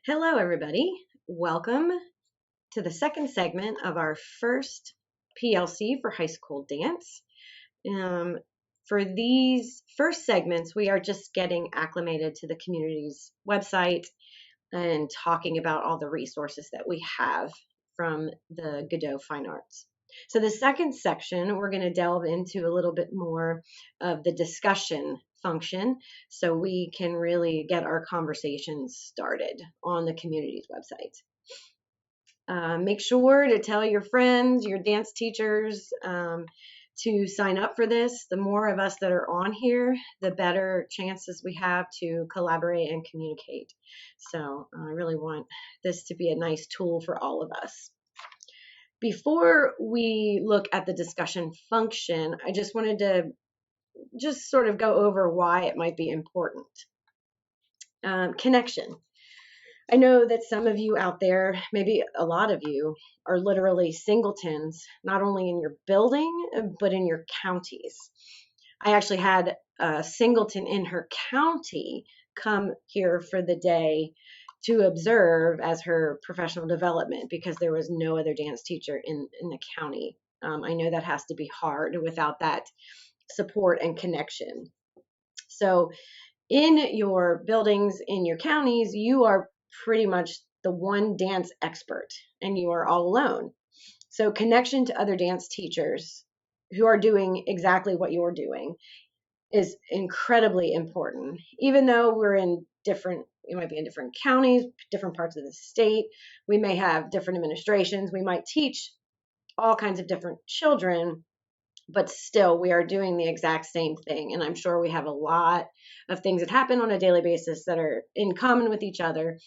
Hello, everybody. Welcome to the second segment of our first PLC for high school dance. Um, for these first segments, we are just getting acclimated to the community's website and talking about all the resources that we have from the Godot Fine Arts. So the second section, we're going to delve into a little bit more of the discussion function so we can really get our conversations started on the community's website. Make sure to tell your friends, your dance teachers, to sign up for this. The more of us that are on here, the better chances we have to collaborate and communicate. So I really want this to be a nice tool for all of us. Before we look at the discussion function, I just wanted to just sort of go over why it might be important. Connection. I know that some of you out there, maybe a lot of you, are literally singletons, not only in your building, but in your counties. I actually had a singleton in her county come here for the day to observe as her professional development because there was no other dance teacher in the county. I know that has to be hard without that support and connection. So in your buildings, in your counties, you are pretty much the one dance expert and you are all alone. So connection to other dance teachers who are doing exactly what you're doing is incredibly important. Even though we're in different, we might be in different counties, different parts of the state, we may have different administrations, we might teach all kinds of different children, but still we are doing the exact same thing. And I'm sure we have a lot of things that happen on a daily basis that are in common with each other.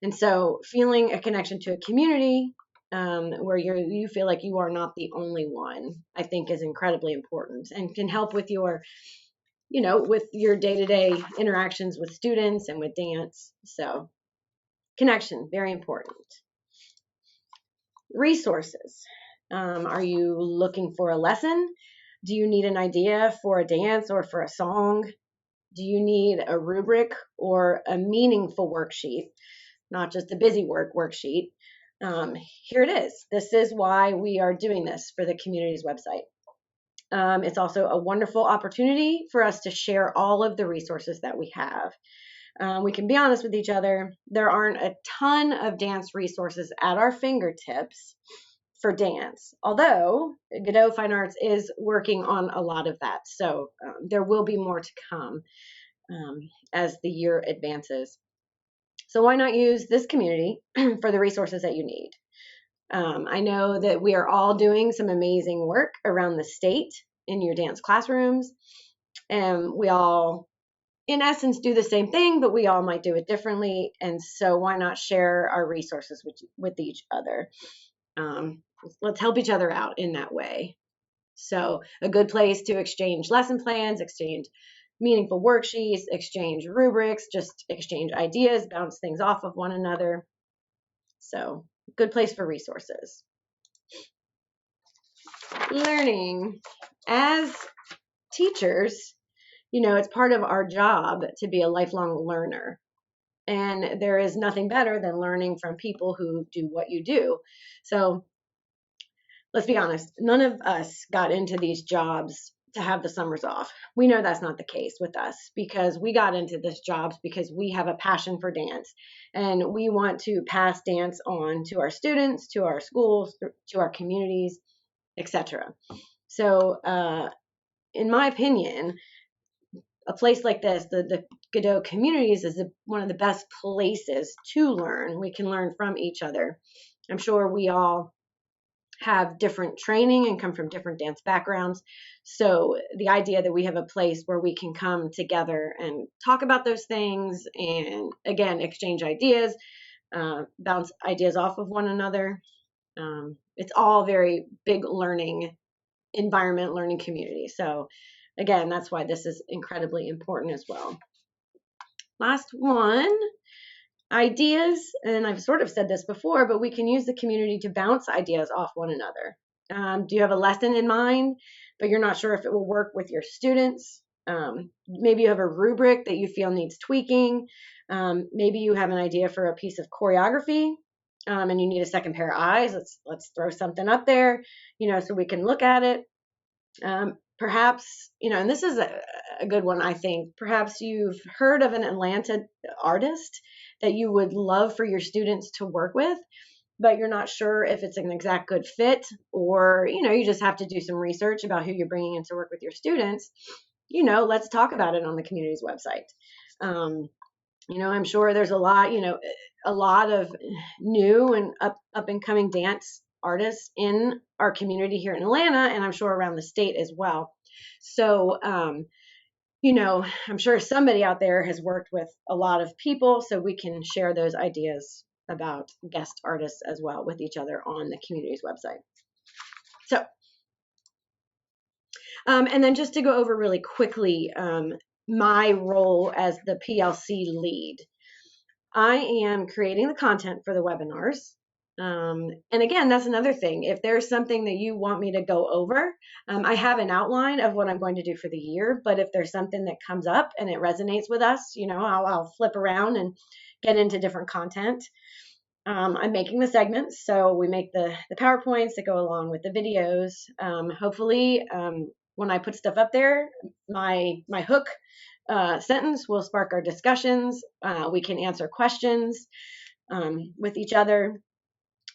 And so feeling a connection to a community where you feel like you are not the only one, I think is incredibly important and can help with your, with your day-to-day interactions with students and with dance. So connection, very important. Resources. Are you looking for a lesson? Do you need an idea for a dance or for a song? Do you need a rubric or a meaningful worksheet, not just a busy worksheet? Here it is. This is why we are doing this for the community's website. It's also a wonderful opportunity for us to share all of the resources that we have. We can be honest with each other. There aren't a ton of dance resources at our fingertips for dance, although Godot Fine Arts is working on a lot of that. So there will be more to come as the year advances. So why not use this community for the resources that you need? I know that we are all doing some amazing work around the state in your dance classrooms, and we all, in essence, do the same thing, but we all might do it differently. And so why not share our resources with each other? Let's help each other out in that way. So a good place to exchange lesson plans, exchange meaningful worksheets, exchange rubrics, just exchange ideas, bounce things off of one another. So good place for resources. Learning. As teachers, it's part of our job to be a lifelong learner. And there is nothing better than learning from people who do what you do. So let's be honest, none of us got into these jobs to have the summers off. We know that's not the case with us because we got into this jobs because we have a passion for dance and we want to pass dance on to our students, to our schools, to our communities, etc. So in my opinion, a place like this, the Godot communities, is one of the best places to learn. We can learn from each other. I'm sure we all have different training and come from different dance backgrounds. So the idea that we have a place where we can come together and talk about those things and, again, exchange ideas, bounce ideas off of one another. It's all very big learning environment, learning community. So again, that's why this is incredibly important as well. Last one. Ideas, and I've sort of said this before, but we can use the community to bounce ideas off one another. Do you have a lesson in mind, but you're not sure if it will work with your students? Maybe you have a rubric that you feel needs tweaking. Maybe you have an idea for a piece of choreography, and you need a second pair of eyes. Let's throw something up there, so we can look at it. Perhaps, and this is a good one, I think. Perhaps you've heard of an Atlanta artist that you would love for your students to work with, but you're not sure if it's an exact good fit, or, you just have to do some research about who you're bringing in to work with your students. Let's talk about it on the community's website. I'm sure there's a lot of new and up and coming dance artists in our community here in Atlanta, and I'm sure around the state as well. So, I'm sure somebody out there has worked with a lot of people, so we can share those ideas about guest artists as well with each other on the community's website. So, and then just to go over really quickly, my role as the PLC lead. I am creating the content for the webinars. And again, that's another thing. If there's something that you want me to go over, I have an outline of what I'm going to do for the year. But if there's something that comes up and it resonates with us, I'll flip around and get into different content. I'm making the segments, so we make the PowerPoints that go along with the videos. Hopefully, when I put stuff up there, my hook sentence will spark our discussions. We can answer questions with each other.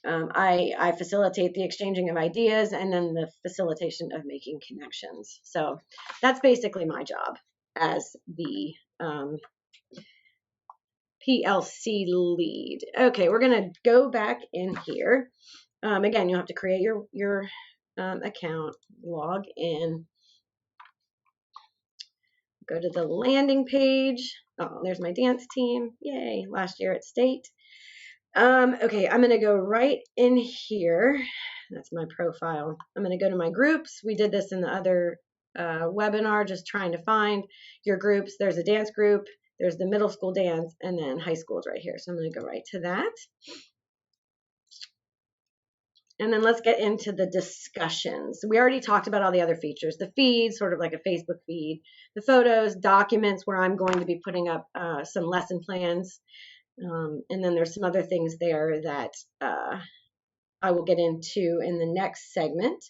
I facilitate the exchanging of ideas and then the facilitation of making connections. So that's basically my job as the PLC lead. Okay, we're going to go back in here. Again, you'll have to create your account, log in, go to the landing page. Oh, there's my dance team. Yay, last year at state. Okay, I'm going to go right in here. That's my profile. I'm going to go to my groups. We did this in the other webinar, just trying to find your groups. There's a dance group, there's the middle school dance, and then high school is right here. So I'm going to go right to that. And then let's get into the discussions. We already talked about all the other features, the feed, sort of like a Facebook feed, the photos, documents where I'm going to be putting up some lesson plans. And then there's some other things there that I will get into in the next segment.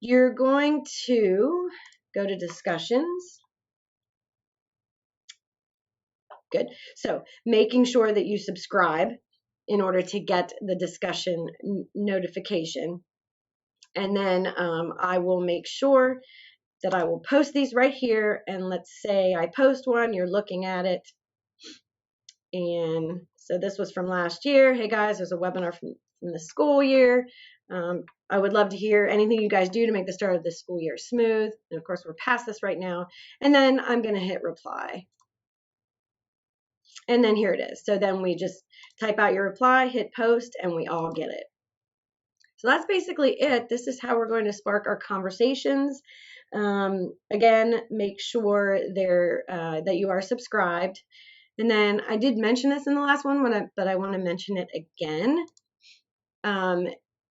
You're going to go to discussions. Good. So making sure that you subscribe in order to get the discussion notification. And then I will make sure that I will post these right here. And let's say I post one, you're looking at it. And so this was from last year. Hey guys, there's a webinar from the school year. I would love to hear anything you guys do to make the start of the school year smooth. And of course, we're past this right now. And then I'm going to hit reply. And then here it is. So then we just type out your reply, hit post, and we all get it. So that's basically it. This is how we're going to spark our conversations. Again, make sure that you are subscribed. And then I did mention this in the last one, but I want to mention it again.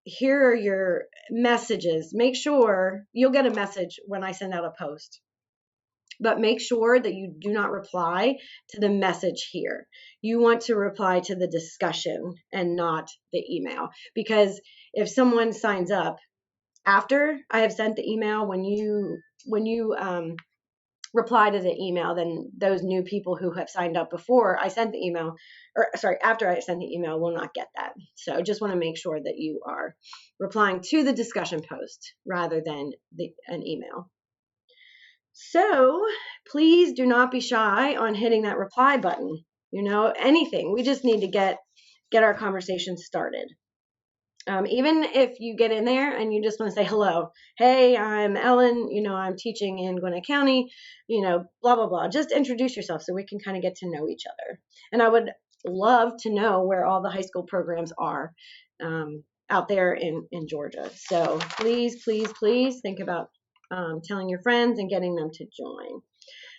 Here are your messages. Make sure you'll get a message when I send out a post. But make sure that you do not reply to the message here. You want to reply to the discussion and not the email. Because if someone signs up after I have sent the email, when you reply to the email, then those new people who have signed up before I sent the email, after I sent the email, will not get that. So just want to make sure that you are replying to the discussion post rather than an email. So please do not be shy on hitting that reply button. Anything. We just need to get our conversation started. Even if you get in there and you just want to say hello, hey, I'm Ellen, I'm teaching in Gwinnett County, blah, blah, blah. Just introduce yourself so we can kind of get to know each other. And I would love to know where all the high school programs are out there in Georgia. So please, please, please think about telling your friends and getting them to join.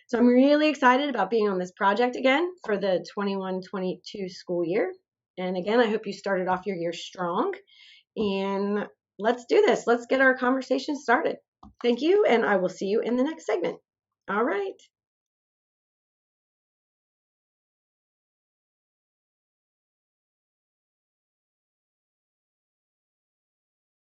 So I'm really excited about being on this project again for the 21-22 school year. And again, I hope you started off your year strong. And let's do this. Let's get our conversation started. Thank you, and I will see you in the next segment. All right.